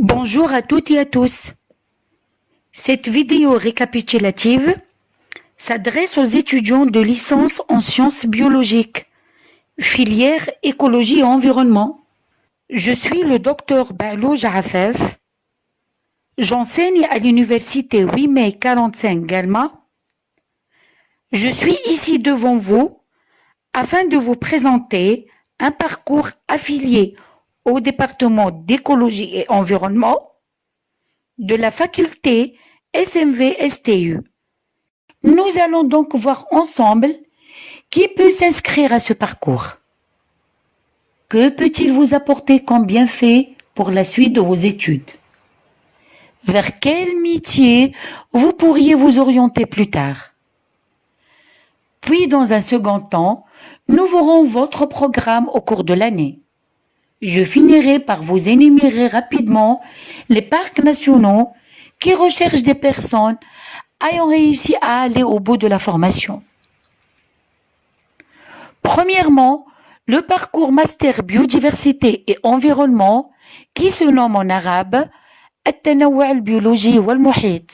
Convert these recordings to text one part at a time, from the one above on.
Bonjour à toutes et à tous. Cette vidéo récapitulative s'adresse aux étudiants de licence en sciences biologiques, filière écologie et environnement. Je suis le docteur Balooj Afef. J'enseigne à l'université 8 mai 45 Galma. Je suis ici devant vous afin de vous présenter un parcours affilié au département d'écologie et environnement de la faculté SMV-STU. Nous allons donc voir ensemble qui peut s'inscrire à ce parcours. Que peut-il vous apporter comme bienfait pour la suite de vos études? Vers quel métier vous pourriez vous orienter plus tard? Puis, dans un second temps, nous verrons votre programme au cours de l'année. Je finirai par vous énumérer rapidement les parcs nationaux qui recherchent des personnes ayant réussi à aller au bout de la formation. Premièrement, le parcours Master Biodiversité et Environnement qui se nomme en arabe التنوع البيولوجي والمحيط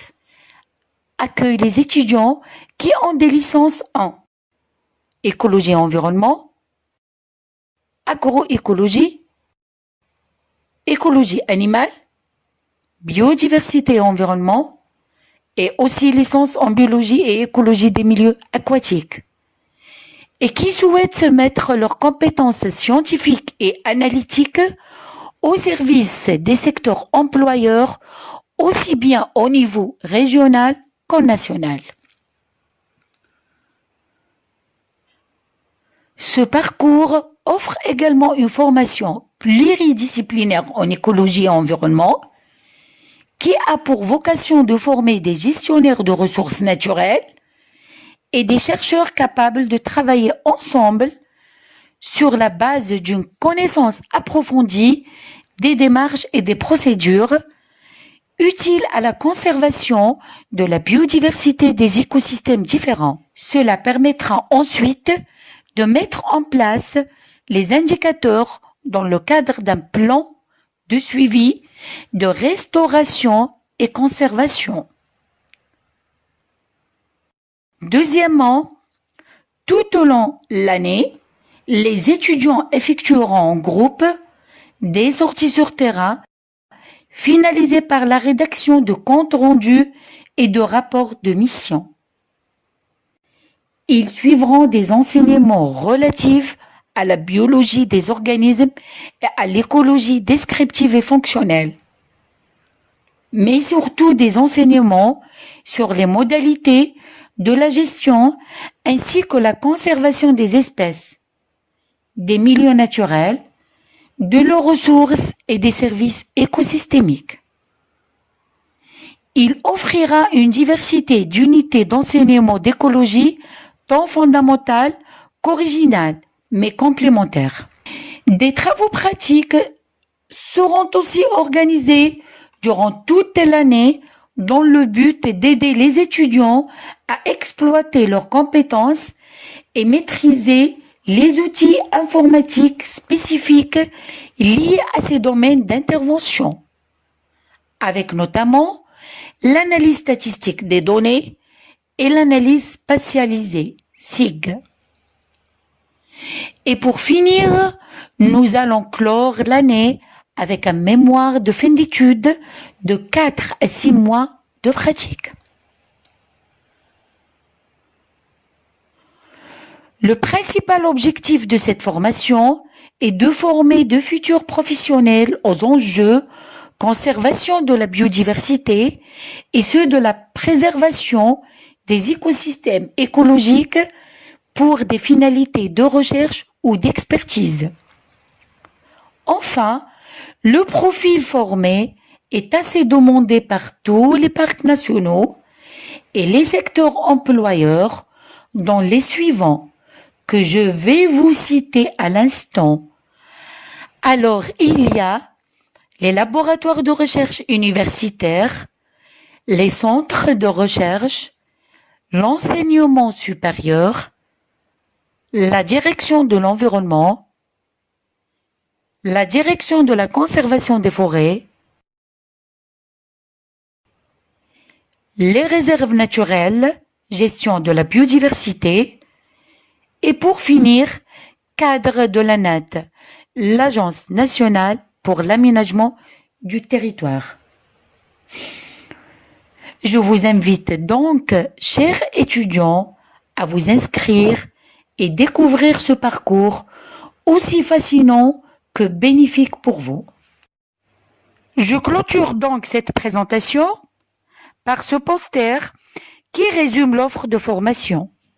accueille les étudiants qui ont des licences en écologie et environnement, agroécologie, écologie animale, biodiversité et environnement, et aussi licence en biologie et écologie des milieux aquatiques, et qui souhaitent mettre leurs compétences scientifiques et analytiques au service des secteurs employeurs, aussi bien au niveau régional qu'au national. Ce parcours offre également une formation pluridisciplinaire en écologie et environnement qui a pour vocation de former des gestionnaires de ressources naturelles et des chercheurs capables de travailler ensemble sur la base d'une connaissance approfondie des démarches et des procédures utiles à la conservation de la biodiversité des écosystèmes différents. Cela permettra ensuite de mettre en place les indicateurs dans le cadre d'un plan de suivi, de restauration et conservation. Deuxièmement, tout au long de l'année, les étudiants effectueront en groupe des sorties sur terrain finalisées par la rédaction de comptes rendus et de rapports de mission. Ils suivront des enseignements relatifs à la biologie des organismes et à l'écologie descriptive et fonctionnelle, mais surtout des enseignements sur les modalités de la gestion ainsi que la conservation des espèces, des milieux naturels, de leurs ressources et des services écosystémiques. Il offrira une diversité d'unités d'enseignement d'écologie tant fondamentales qu'originales, mais complémentaires. Des travaux pratiques seront aussi organisés durant toute l'année dans le but d'aider les étudiants à exploiter leurs compétences et maîtriser les outils informatiques spécifiques liés à ces domaines d'intervention, avec notamment l'analyse statistique des données et l'analyse spatialisée, SIG. Et pour finir, nous allons clore l'année avec un mémoire de fin d'études de 4 à 6 mois de pratique. Le principal objectif de cette formation est de former de futurs professionnels aux enjeux conservation de la biodiversité et ceux de la préservation des écosystèmes écologiques pour des finalités de recherche ou d'expertise. Enfin, le profil formé est assez demandé par tous les parcs nationaux et les secteurs employeurs, dont les suivants que je vais vous citer à l'instant. Alors, il y a les laboratoires de recherche universitaires, les centres de recherche, l'enseignement supérieur, la direction de l'environnement, la direction de la conservation des forêts, les réserves naturelles, gestion de la biodiversité. Et pour finir, cadre de l'ANAT, l'Agence nationale pour l'aménagement du territoire. Je vous invite donc, chers étudiants, à vous inscrire et découvrir ce parcours aussi fascinant que bénéfique pour vous. Je clôture donc cette présentation par ce poster qui résume l'offre de formation.